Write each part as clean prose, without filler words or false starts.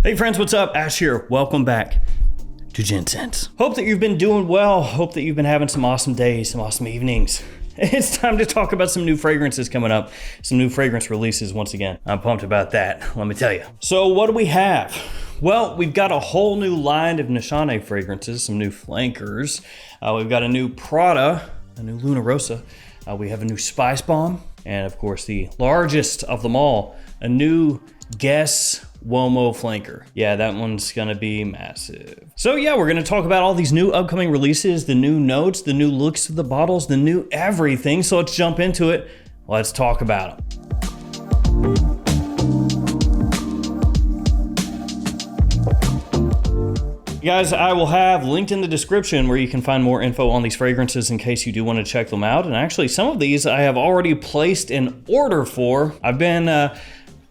Hey friends, what's up? Ash here. Welcome back to Gents. Hope that you've been doing well. Hope that you've been having some awesome days, some awesome evenings. It's time to talk about some new fragrances coming up, some new fragrance releases once again. I'm pumped about that, let me tell you. So what do we have? Well, we've got a whole new line of Nishane fragrances, some new flankers. We've got a new Prada, a new Luna Rossa. We have a new Spicebomb, and of course the largest of them all, a new Guess Uomo flanker. Yeah, that one's gonna be massive. So yeah, we're gonna talk about all these new upcoming releases, the new notes, the new looks of the bottles, the new everything. So let's jump into it. Let's talk about them. Guys, I will have linked in the description where you can find more info on these fragrances in case you do want to check them out. And actually, some of these I have already placed an order for. I've been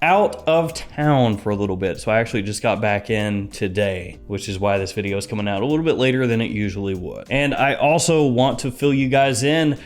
out of town for a little bit, so I actually just got back in today, which is why this video is coming out a little bit later than it usually would. And I also want to fill you guys in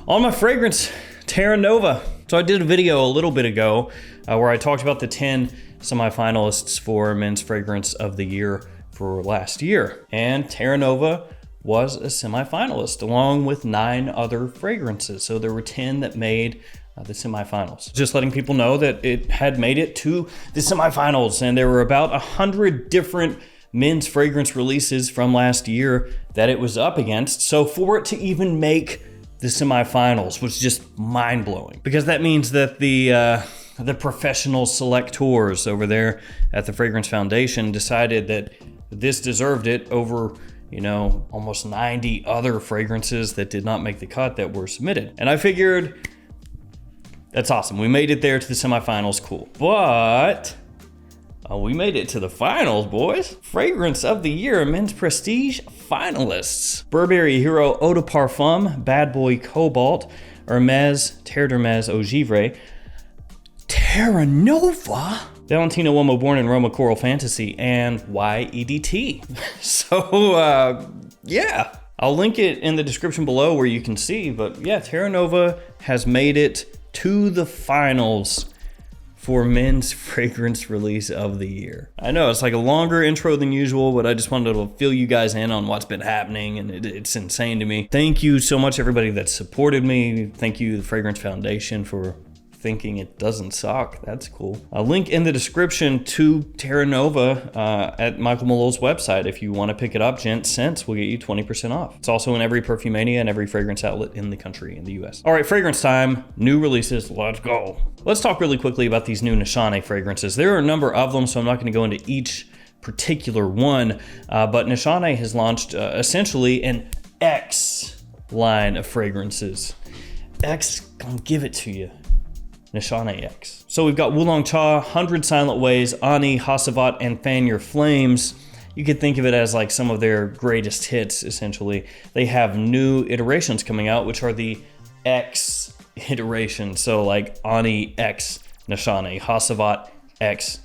on my fragrance, Terra Nova. So I did a video a little bit ago where I talked about the 10 semifinalists for Men's Fragrance of the Year for last year. And Terra Nova was a semifinalist along with 9 other fragrances. So there were 10 that made the semifinals. Just letting people know that it had made it to the semifinals, and there were about 100 different men's fragrance releases from last year that it was up against. So for it to even make the semifinals was just mind-blowing, because that means that the professional selectors over there at the Fragrance Foundation decided that this deserved it over, you know, almost 90 other fragrances that did not make the cut that were submitted. And I figured, that's awesome. We made it there to the semifinals, cool. But we made it to the finals, boys. Fragrance of the Year, Men's Prestige finalists. Burberry Hero Eau de Parfum, Bad Boy Cobalt, Hermes Terre d'Hermes Eau Givre, Terra Nova, Valentino Uomo Born in Roma Coral Fantasy, and YEDT. So, yeah. I'll link it in the description below where you can see, but yeah, Terra Nova has made it to the finals for Men's Fragrance Release of the Year. I know it's like a longer intro than usual, but I just wanted to fill you guys in on what's been happening, and it's insane to me. Thank you so much, everybody that supported me. Thank you, the Fragrance Foundation, for thinking it doesn't suck. That's cool. A link in the description to Terra Nova at Michael Malloy's website. If you want to pick it up, Gents Scents will get you 20% off. It's also in every Perfumania and every fragrance outlet in the country, in the US. All right, fragrance time, new releases, let's go. Let's talk really quickly about these new Nishane fragrances. There are a number of them, so I'm not going to go into each particular one, but Nishane has launched essentially an X line of fragrances. X, gonna give it to you. Nishane X. So we've got Wulong Cha, 100 Silent Ways, Ani, Hacivat, and Fan Your Flames. You could think of it as like some of their greatest hits, essentially. They have new iterations coming out, which are the X iterations. So like Ani X Nishane, Hacivat X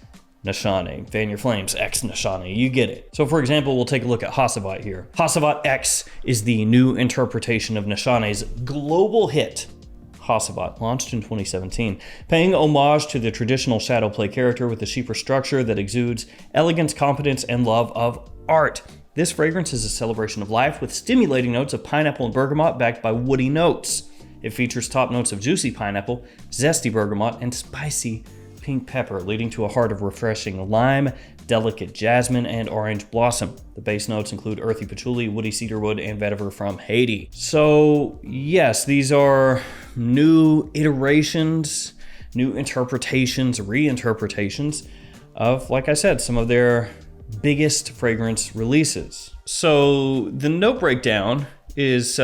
Nishane, Fan Your Flames X Nishane, you get it. So for example, we'll take a look at Hacivat here. Hacivat X is the new interpretation of Nishane's global hit, Hacivat, launched in 2017, paying homage to the traditional shadow play character with a cheaper structure that exudes elegance, competence, and love of art. This fragrance is a celebration of life with stimulating notes of pineapple and bergamot backed by woody notes. It features top notes of juicy pineapple, zesty bergamot, and spicy pink pepper, leading to a heart of refreshing lime, delicate jasmine, and orange blossom. The base notes include earthy patchouli, woody cedarwood, and vetiver from Haiti. So yes, these are new iterations, new interpretations, reinterpretations of, like I said, some of their biggest fragrance releases. So the note breakdown is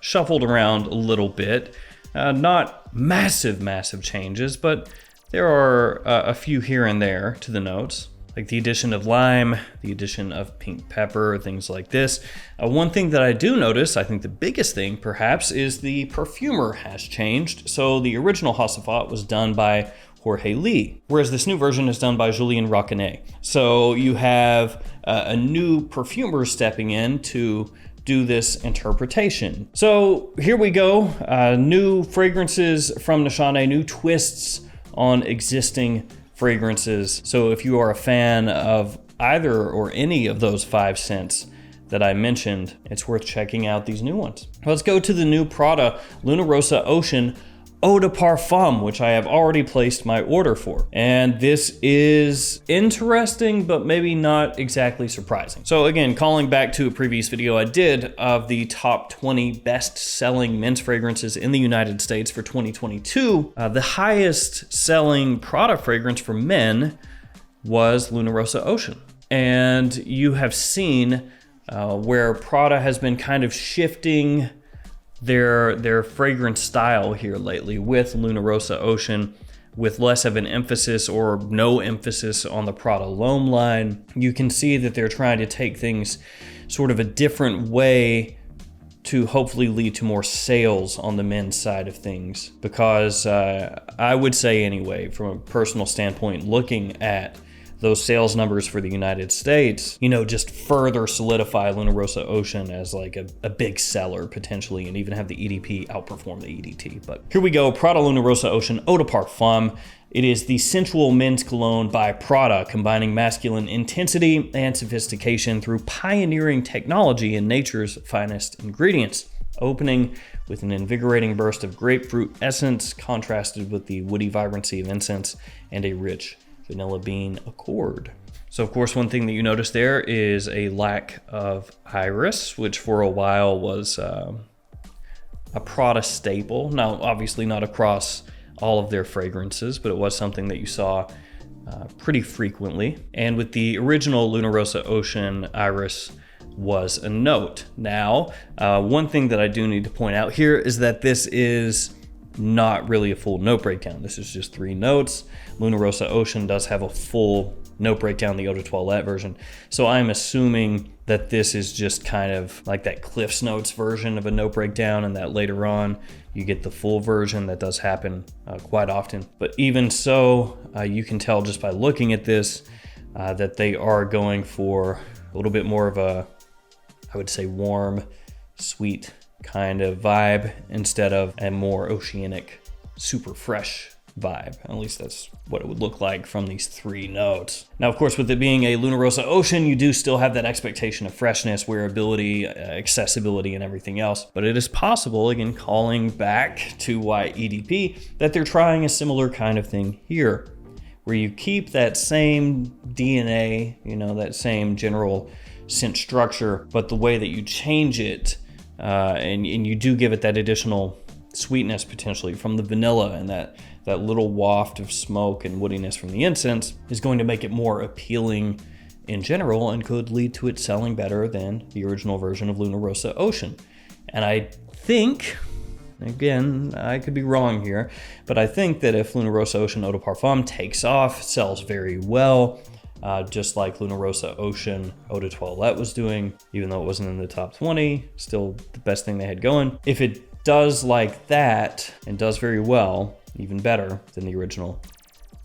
shuffled around a little bit. Not massive changes, but there are a few here and there to the notes, like the addition of lime, the addition of pink pepper, things like this. One thing that I do notice, I think the biggest thing perhaps, is the perfumer has changed. So the original Hacivat was done by Jorge Lee, whereas this new version is done by Julien Racanet. So you have a new perfumer stepping in to do this interpretation. So here we go, new fragrances from Nishane, new twists on existing fragrances. So if you are a fan of either or any of those 5 scents that I mentioned, it's worth checking out these new ones. Let's go to the new Prada Luna Rossa Ocean Eau de Parfum, which I have already placed my order for. And this is interesting, but maybe not exactly surprising. So again, calling back to a previous video I did of the top 20 best-selling men's fragrances in the United States for 2022, the highest selling Prada fragrance for men was Luna Rossa Ocean. And you have seen where Prada has been kind of shifting their fragrance style here lately with Luna Rossa Ocean, with less of an emphasis or no emphasis on the Prada L'Homme line. You can see that they're trying to take things sort of a different way to hopefully lead to more sales on the men's side of things. Because I would say anyway, from a personal standpoint, looking at those sales numbers for the United States, you know, just further solidify Luna Rossa Ocean as like a big seller potentially, and even have the EDP outperform the EDT. But here we go, Prada Luna Rossa Ocean Eau de Parfum. It is the sensual men's cologne by Prada, combining masculine intensity and sophistication through pioneering technology and nature's finest ingredients. Opening with an invigorating burst of grapefruit essence, contrasted with the woody vibrancy of incense and a rich vanilla bean accord. So of course, one thing that you notice there is a lack of iris, which for a while was a Prada staple. Now, obviously not across all of their fragrances, but it was something that you saw pretty frequently. And with the original Luna Rossa Ocean, iris was a note. Now, one thing that I do need to point out here is that this is not really a full note breakdown. This is just 3 notes. Luna Rossa Ocean does have a full note breakdown, the Eau de Toilette version. So I'm assuming that this is just kind of like that Cliff's Notes version of a note breakdown, and that later on you get the full version. That does happen quite often. But even so, you can tell just by looking at this that they are going for a little bit more of a, I would say, warm, sweet kind of vibe instead of a more oceanic, super fresh vibe. At least that's what it would look like from these 3 notes. Now, of course, with it being a Luna Rossa Ocean, you do still have that expectation of freshness, wearability, accessibility, and everything else. But it is possible, again, calling back to EDP, that they're trying a similar kind of thing here, where you keep that same DNA, you know, that same general scent structure, but the way that you change it, and you do give it that additional sweetness potentially from the vanilla, and that little waft of smoke and woodiness from the incense is going to make it more appealing in general, and could lead to it selling better than the original version of Luna Rossa Ocean. And I think, again, I could be wrong here, but I think that if Luna Rossa Ocean Eau de Parfum takes off, sells very well, just like Luna Rossa Ocean Eau de Toilette was doing, even though it wasn't in the top 20, still the best thing they had going. If it does like that and does very well, even better than the original,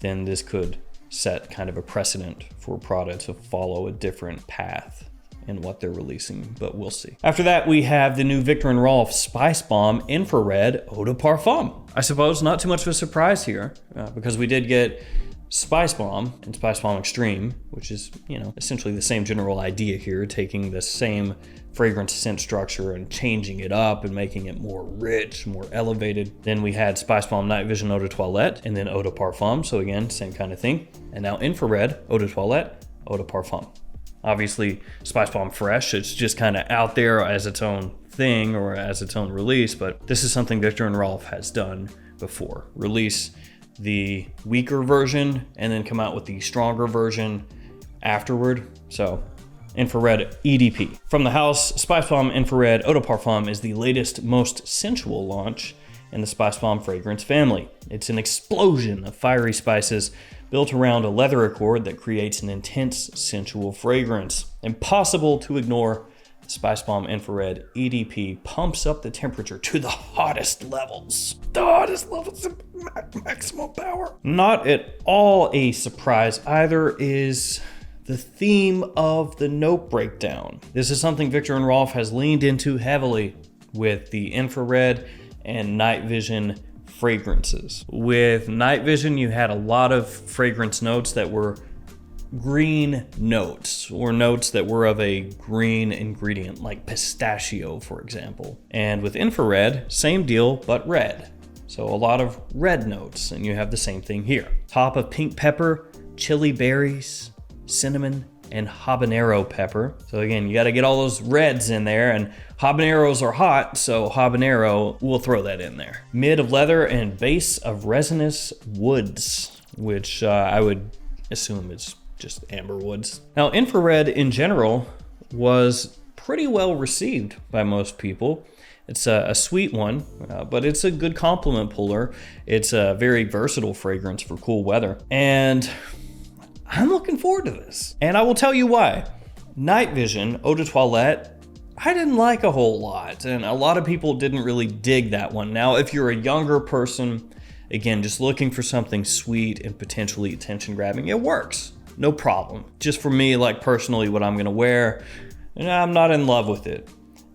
then this could set kind of a precedent for Prada to follow a different path in what they're releasing, but we'll see. After that, we have the new Viktor & Rolf Spicebomb Infrared Eau de Parfum. I suppose not too much of a surprise here, because we did get Spicebomb and Spicebomb Extreme, which is, you know, essentially the same general idea here, taking the same fragrance scent structure and changing it up and making it more rich, more elevated. Then we had Spicebomb Night Vision Eau de Toilette, and then Eau de Parfum. So again, same kind of thing. And now Infrared Eau de Toilette, Eau de Parfum. Obviously, Spicebomb Fresh, it's just kind of out there as its own thing or as its own release, but this is something Viktor & Rolf has done before. Release the weaker version and then come out with the stronger version afterward. So Infrared EDP. From the house, Spicebomb Infrared Eau de Parfum is the latest, most sensual launch in the Spicebomb fragrance family. It's an explosion of fiery spices built around a leather accord that creates an intense, sensual fragrance. Impossible to ignore, Spicebomb Infrared EDP pumps up the temperature to the hottest levels. The hottest levels of maximum power. Not at all a surprise either is the theme of the note breakdown. This is something Viktor & Rolf has leaned into heavily with the infrared and night vision fragrances. With night vision, you had a lot of fragrance notes that were green notes, or notes that were of a green ingredient, like pistachio, for example. And with infrared, same deal, but red. So a lot of red notes, and you have the same thing here. Top of pink pepper, chili berries, cinnamon, and habanero pepper. So again, you got to get all those reds in there, and habaneros are hot, so habanero, we'll throw that in there. Mid of leather and base of resinous woods, which I would assume is just amber woods. Now, infrared in general was pretty well received by most people. It's a sweet one, but it's a good compliment puller. It's a very versatile fragrance for cool weather. And I'm looking forward to this. And I will tell you why. Night vision, eau de toilette, I didn't like a whole lot. And a lot of people didn't really dig that one. Now, if you're a younger person, again, just looking for something sweet and potentially attention grabbing, it works. No problem. Just for me, like personally, what I'm gonna wear, and I'm not in love with it.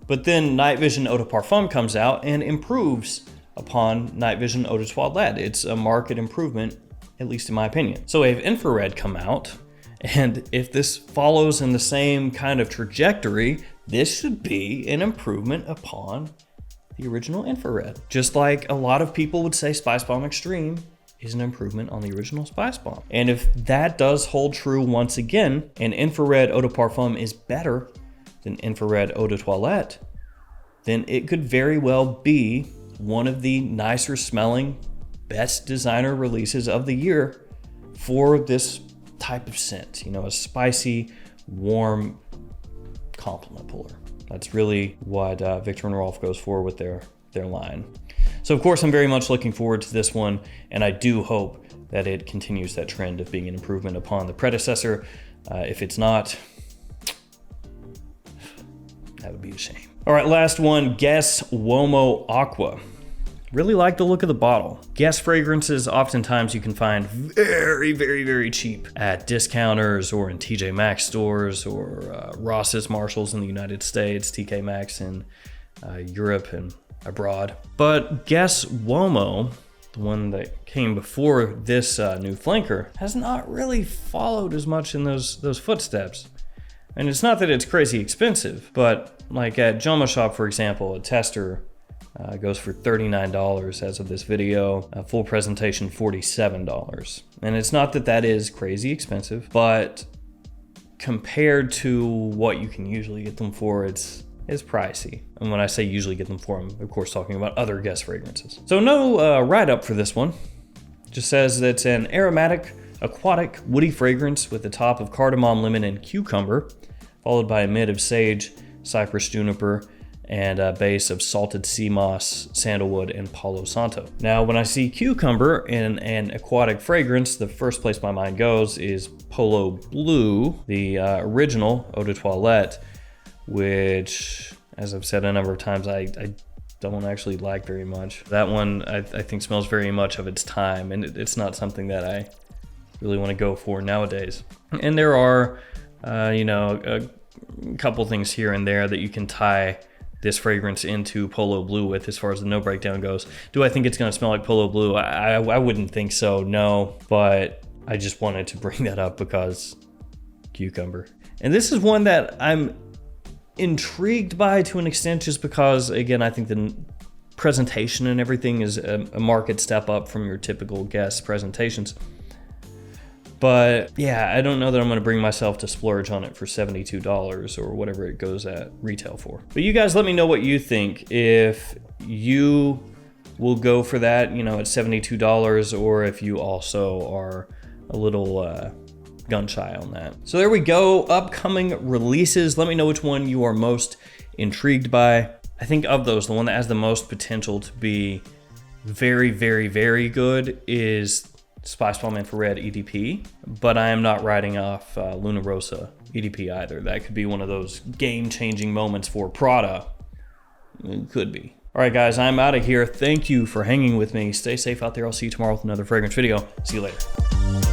But then Night Vision Eau de Parfum comes out and improves upon Night Vision Eau de Toilette. It's a market improvement, at least in my opinion. So we have infrared come out, and if this follows in the same kind of trajectory, this should be an improvement upon the original infrared. Just like a lot of people would say Spicebomb Extreme is an improvement on the original Spicebomb. And if that does hold true once again, and infrared eau de parfum is better than infrared eau de toilette, then it could very well be one of the nicer smelling, best designer releases of the year for this type of scent. You know, a spicy, warm compliment puller. That's really what Viktor and Rolf goes for with their line. So of course, I'm very much looking forward to this one, and I do hope that it continues that trend of being an improvement upon the predecessor. If it's not, that would be a shame. All right, last one, Guess Uomo Acqua. Really like the look of the bottle. Guess fragrances, oftentimes you can find very, very, very cheap at discounters or in TJ Maxx stores or Ross's, Marshalls in the United States, TK Maxx in Europe and abroad. But Guess Uomo, the one that came before this new flanker, has not really followed as much in those footsteps. And it's not that it's crazy expensive, but like at Joma Shop, for example, a tester goes for $39 as of this video, a full presentation $47. And it's not that that is crazy expensive, but compared to what you can usually get them for, it's pricey. And when I say usually get them for, I'm of course talking about other Guess fragrances. So no write-up for this one. Just says that it's an aromatic, aquatic, woody fragrance with the top of cardamom, lemon, and cucumber, followed by a mid of sage, cypress, juniper, and a base of salted sea moss, sandalwood, and Palo Santo. Now, when I see cucumber in an aquatic fragrance, the first place my mind goes is Polo Blue, the original Eau de Toilette, which, as I've said a number of times, I don't actually like very much. That one, I think, smells very much of its time, and it's not something that I really want to go for nowadays. And there are, a couple things here and there that you can tie this fragrance into Polo Blue with as far as the note breakdown goes. Do I think it's gonna smell like Polo Blue? I wouldn't think so, no, but I just wanted to bring that up because cucumber. And this is one that I'm intrigued by to an extent, just because, again, I think the presentation and everything is a market step up from your typical Guess presentations. But yeah, I don't know that I'm gonna bring myself to splurge on it for $72 or whatever it goes at retail for. But you guys let me know what you think. If you will go for that, at $72, or if you also are a little gun shy on that. So there we go, upcoming releases. Let me know which one you are most intrigued by. I think of those, the one that has the most potential to be very, very, very good is Spicebomb Infrared EDP, but I am not writing off Luna Rossa EDP either. That could be one of those game-changing moments for Prada. It could be. All right, guys, I'm out of here. Thank you for hanging with me. Stay safe out there. I'll see you tomorrow with another fragrance video. See you later.